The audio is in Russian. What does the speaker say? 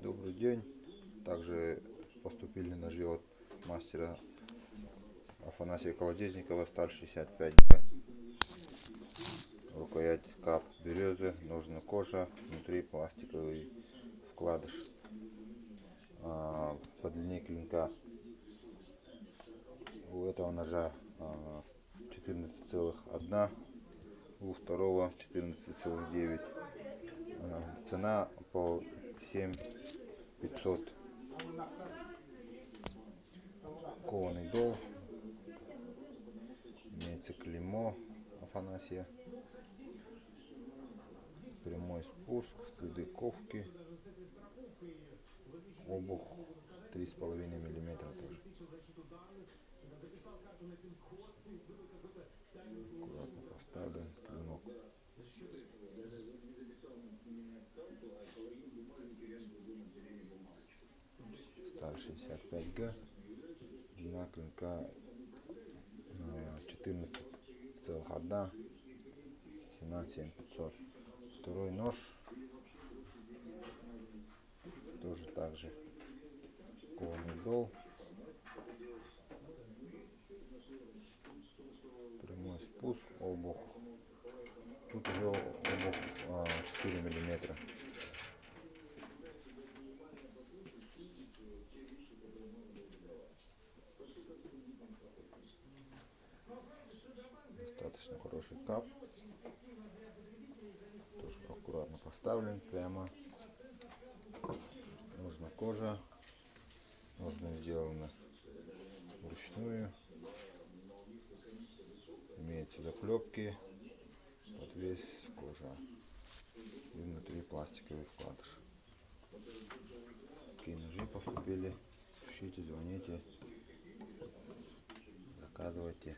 Добрый день. Также поступили ножи от мастера Афанасия Колодезникова, сталь 65Г, рукоять кап березы, ножны кожа, внутри пластиковый вкладыш. По длине клинка у этого ножа 14,1, у второго 14,9. Цена по 7500. Кованый дол, имеется клеймо Афанасия, прямой спуск, следы ковки, обух 3,5 мм тоже. Аккуратно поставлен клинок. Сталь 65Г, длина клинка 14,1, цена 7500. Второй нож тоже также кованый дол, прямой спуск, обух. Тут уже обух 4 мм. Достаточно хороший кап. Тоже аккуратно поставлен прямо. Нужна кожа. Ножны сделаны вручную. Имеются заклепки, подвес, кожа и внутри пластиковый вкладыш. Такие ножи поступили. Пишите, звоните, заказывайте.